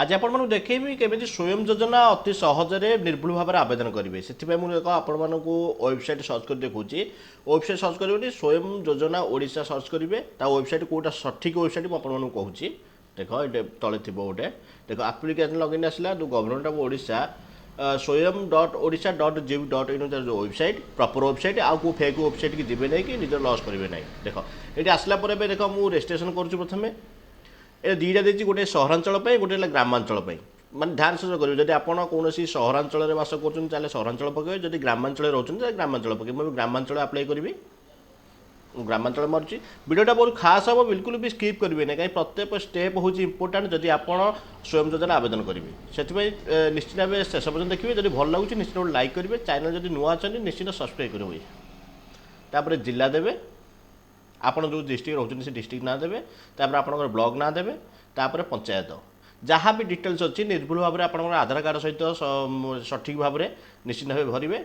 आज आपको देखी केमी स्वयं योजना अति सहजरे निर्भुल भाव में आवेदन करेंगे से मुझे आपण वेबसाइट सर्च कर देखूँ वेबसाइट सर्च कर स्वयं योजना ओडिशा सर्च करेंगे वेबसाइट कौटा सठिक वेबसाइट मुझे कहूँ देख ये तले थी गोटे देख आप्लिकेसन लगइन आसला गवर्नमेंट ऑफ ओडिशा swayam.odisha.gov.in जो वेबसाइट प्रॉपर वेबसाइट आउ को फेक वेबसाइट की जीवे नहीं कि निजर लॉस करेंगे नहीं देख ये आसला देख मुझे रजिस्ट्रेशन करुँ प्रथम ये दुईटा देती गोटे सहरांचल गोटे ग्रामांचल माने ध्यान से करेंगे जब आप कौन सहरांचल बास कर सहरांचल पकड़े जब ग्रामांचल रोचे ग्रामांचल पकड़े मुझे ग्रामांचल आप्लाय करी ग्रामांचल मार्ची वीडियोटा बहुत खास हम बिल्कुल भी स्किप करेंगे ना कहीं प्रत्येक स्टेप हूँ इंपोर्टाट जब आप स्वयं योजना आवेदन करेंगे से निश्चित भाव शेष पर्यटन देखिए जब भल लगुच निश्चित गोटे लाइक करेंगे चैनल जब नुआ अच्छा निश्चित सब्सक्राइब करेंगे तापर जिला देवे आपन जो डिस्ट्रिक्ट रोचन से डिस्ट्रिक्ट ना देवे तापर आपन ब्लॉक ना देवे तापर पंचायत जहाँ भी डिटेल्स अच्छी निर्भुल भाव में आप आधार कार्ड सहित सठिक भाव में निश्चित भाव भरवे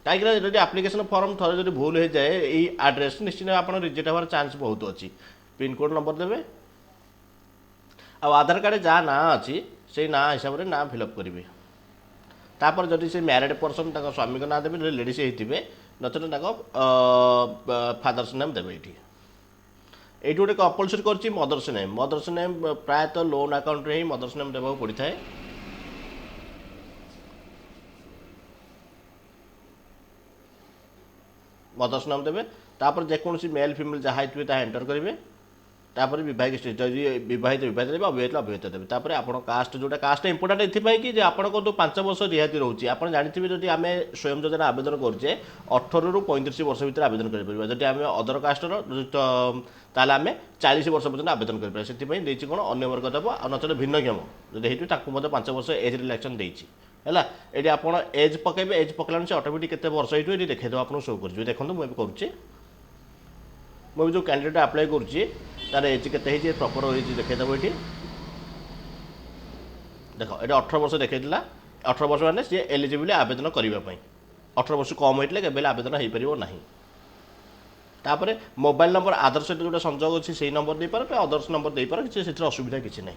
कहीं जब आप्लिकेसन फॉर्म थोड़े जब भूल हो जाए ये आड्रेस निश्चित आप रिजेक्ट होवार चांस बहुत अच्छी पिनकोड नंबर देवे आधार कार्ड जहाँ ना अच्छी से ना हिसाब से ना फिलअप करेंगे तापर जदि से मैरिड पर्सन स्वामी का ना देवे लेडीज होते नचेत फादर्स नेम देवे ये गोटे कंपलसरी कर मदर्स नेम प्रायतः लोन अकाउंट रे ही मदर्स नेम देवा पड़ता है मदर्स नेम देवे तापर जेकोसी मेल फीमेल जहाँ होता है एंटर करेंगे तापर विवाहित स्टेज विवाहित देवे अविवाहित अविवाहित देवे तापर आपन कास्ट जोटा कास्ट इंपोर्टाट ये कि आपन को 5 वर्ष रिहाती रोचे आप जानते जब आम स्वयं योजना आवेदन करें 18 ରୁ 35 वर्ष भितर आवेदन करें जब आम अदर कास्टर ताले आम 40 वर्ष पर्यटन आवेदन करें से कौन अन्य वर्ग देव नचेत भिन्नक्षम जब होती 5 वर्ष एज रिलैक्सन देती है ये आप एज पकेबे एज पकड़ा से ऑटोमेटिक केते वर्ष होइतो ये देखिए आपको शो कर देखो मुझे करुच्चे मुझे जो कैंडिडेट अप्लाई करुच्ची तार एज के प्रॉपर एज देखीदेव ये देख ये 18 वर्ष देखा 18 वर्ष मैंने सी एलिजिबल आवेदन करने 18 वर्ष कम होते केवल आवेदन हो पार ना तापर मोबाइल नंबर आधार सहित जो संजोग अच्छी से नंबर दे पारे अदर्स नंबर दे पारे किसी असुविधा किसी ना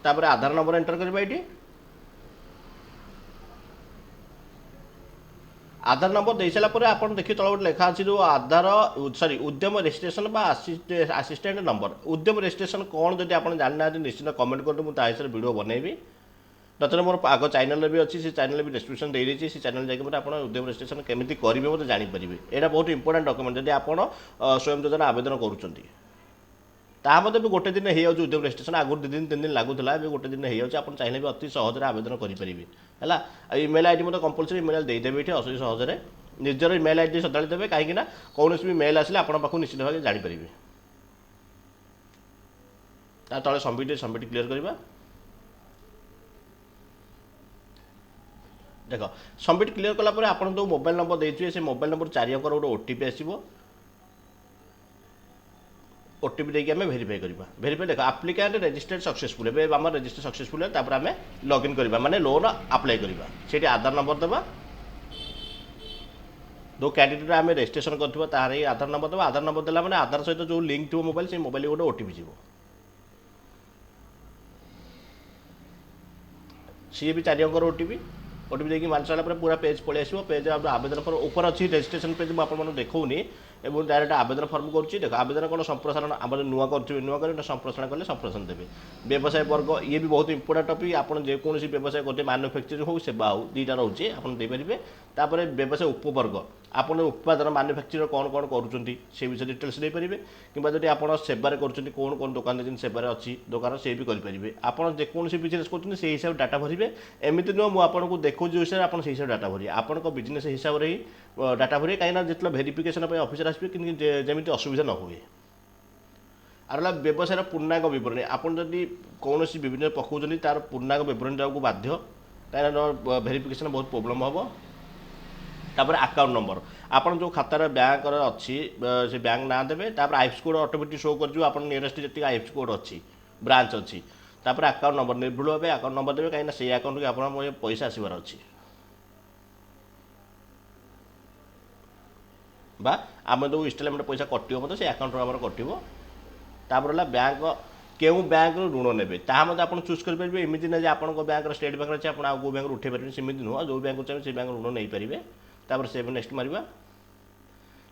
तापर आधार नंबर एंटर करवा ये आधार नंबर दे सारापर आप देखिए तल गोटे लेखा अच्छी जो आधार सॉरी उद्यम रजिस्ट्रेशन आसिस्टेंट नंबर उद्यम रजिस्ट्रेशन कौन जब आप जानना निश्चित कमेंट करते मुझे हिसाब से वीडियो बनैबी नचेत मोर आग चैनल भी अच्छी से चैनल भी डिस्क्रिप्शन दे देती से चैनल जाकर आप उद्यम रजिस्ट्रेशन केमी करेंगे मतलब जानीपर यहाँ बहुत इंपोर्टाट डॉक्यूमेंट जब आप स्वयं योजना आवेदन करुँच तामते भी गोटे दिन हो उद्यम रजिस्ट्रेशन आगुरी 2 दिन 3 दिन लगुला ए गोटे दिन हो आप चाहिए भी अति सहज आवेदन करेंगे है इमेल आईडी मतलब कंपलसरी इमेल देदेवे ये अति सहजरे निजर इमेल आईडी सदाड़ी देवे कहीं कौन भी मेल आसे आप निश्चित भाव जानीपर तले सबमिट क्लियर करवा देख सबमिट क्लियर कलापर आप जो मोबाइल नंबर देते से मोबाइल नंबर 4 अंक गोटे ओटीपी आसो ओटीपी देके आम भेरीफाई करवा भेरीफाई देख आप्लिकेंट रजिस्टर्ड सक्सेसफुल ए आम रजिस्टर सक्सेसफुल है तापर आम लॉगिन करवा माने लोन अप्लाई करवा से आधार नंबर देवा जो कैंडिडेट आम रजिस्ट्रेशन करवा तार ही आधार नंबर देवा आधार नंबर देला माने आधार सहित जो लिंक थी मोबाइल से मोबाइल गोटे ओटीपी जीव सी भी 4 अंकर ओटीपी ओटीपी देखिए मार सारा पूरा पेज पलि आसो पेज आवेदन फॉर्म ऊपर अच्छी रजिस्ट्रेशन पेज मुझे देखौनी एवं डायरेक्ट आवेदन फॉर्म करुच्ची देख आवेदन कौन संप्रसारण आम नुआ कर नुआ कर संप्रसारण कले संप्रसारण देवे व्यवसाय वर्ग ये भी बहुत इंपोर्टाट टॉपिक आपन जेकोसी व्यवसाय करते मैन्युफैक्चरिंग हो सेवा हो दुईटा रोचे आप देपारे तापर व्यवसाय उपवर्ग आपन उत्पादन मैन्युफैक्चर कौन कौन करुँच से विषय डिटेल्स देपारे कि जब आप सेवार कर कौन कौन दुकान दिन सेवार अच्छी दुकान से भी करेंगे आपन जेकोसी बिजनेस कर हिसाब डाटा भरवे एमती नुह मुझे देखो विषय आप हिसाब डाटा भरिए आपण बिजनेस हिसाब से ही डाटा भरिए कहीं जो भेरिफिकेशन ऑफिसर आसपे कि जमी असुविधा न हुए आर व्यवसाय पूर्णांग बरणी आपड़ जदि कौन विभिन्न पकाउं तार पूर्णांग बरणी देवाक बाध्य कहीं भेरिफिकेशन बहुत प्रोब्लेम हम तापर अकाउंट नंबर आपन जो खातार बैंक अच्छी से बैंक ना देवे तापर आईएफएससी कोड ऑटोमेटिक शो कर आप नियरेस्ट जी आईएफएससी कोड अच्छी ब्रांच अच्छी तापर अकाउंट नंबर निर्भुल भाव अकाउंट नंबर देवे कहीं से अकाउंट के आप पैसा आसबार अच्छी बा आम जो इंस्टॉलमेंट पैसा कटो मतलब से अकाउंट आम कटो तापर है बैंक केउ बैंक ऋण ने ताकि आप चूज करेंगे एमती ना आप बैंक स्टेट बैंक अच्छे आप बैंक उठे पारे सेमती नुह जो बैंक चाहिए से बैंक ऋण नहीं पारे तापर से नेक्स्ट मारिबा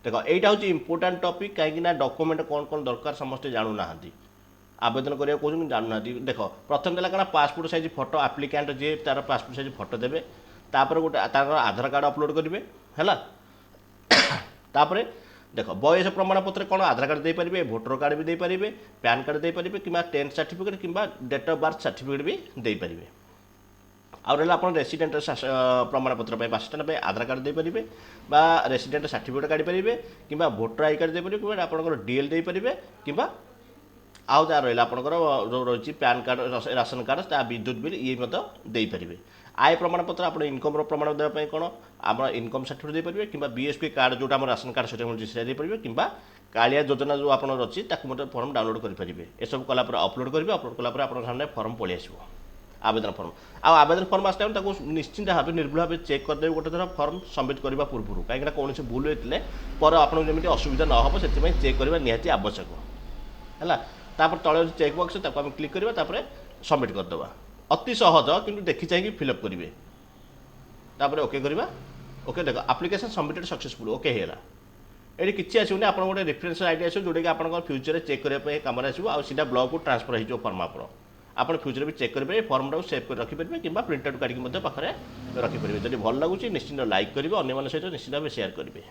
देख यहाँ हूँ इम्पोर्टाट टपिक कहीं डॉक्यूमेंट कौन कौन दरकार समस्ते जानू ना आवेदन करा कौन जानू ना देख प्रथम देला क्या पासपोर्ट साइज फोटो आप्लिकांट जी तार पासपोर्ट साइज फोटो देवे तापर गोटे तार आधार कार्ड अपलोड करेंगे है तापर देख बयस प्रमाणपत्र कौन आधार कार्ड दे पारे भोटर कार्ड भी दे पारे पैन कार्ड दे पारे कि 10th सर्टिफिकेट कि डेट ऑफ बर्थ सर्टिफिकेट भी दे पारे आउ रहा आप रेसीडेट प्रमाणपत्र बासस्थान आधार कार्ड दे पारे रेसीडेट सर्टिफिकेट काढ़ी पारे कि भोटर आई कार्ड दे पारे कि आप डीएल दे पारे कि आउ जहाँ रहा आपंकर जो रही पैन कार्ड राशन कार्ड विद्युत बिल ये दे पारे आय प्रमाणपत्र आप इनकम प्रमाण देवाई कौन आप इनकम सर्टिफिकेट दे पारे कि बीएसपी कार्ड जो राशन कार्ड से मिलती दे पारे कि कालिया योजना जो आप अच्छी फर्म डाउनलोड करेंगे ये सब कलापर अपलोड करेंगे अपलोड कलापर आप सामने फर्म पलि आसो आवेदन फर्म आवेदन फर्म आसला निश्चिंत भाव निर्भुल भाव चेक करदे गोटे थर फर्म सबमिट करने पूर्व कहीं कौन भूल होते पर आपको असुविधा न हो से चेक करवा निहाती आवश्यक है तापर तले चेकबक्स आम क्लिक करवा सबमिट करदे अति सहज किंतु देखी चाहिए फिलअप करेंगे तापर ओके करवा ओके देख आप्लिकेसन सबमिटेड सक्सेसफुल ओके है ये किसी आसोनी आप गोटे रेफरेन्स आईडी आसो जोटा कि आप फ्यूचर चेक करने कम आसो आधा ब्लॉक को ट्रांसफर हो फर्म आप फ्यूचर भी चेक करेंगे फर्म टाक सेव कर रखिपारे कि प्रिंट आउट काढ़ी पाखे रखिपारे जब भल लगुच निश्चिंत लाइक करेंगे अन्य सहित निश्चित भाव सेयार करेंगे।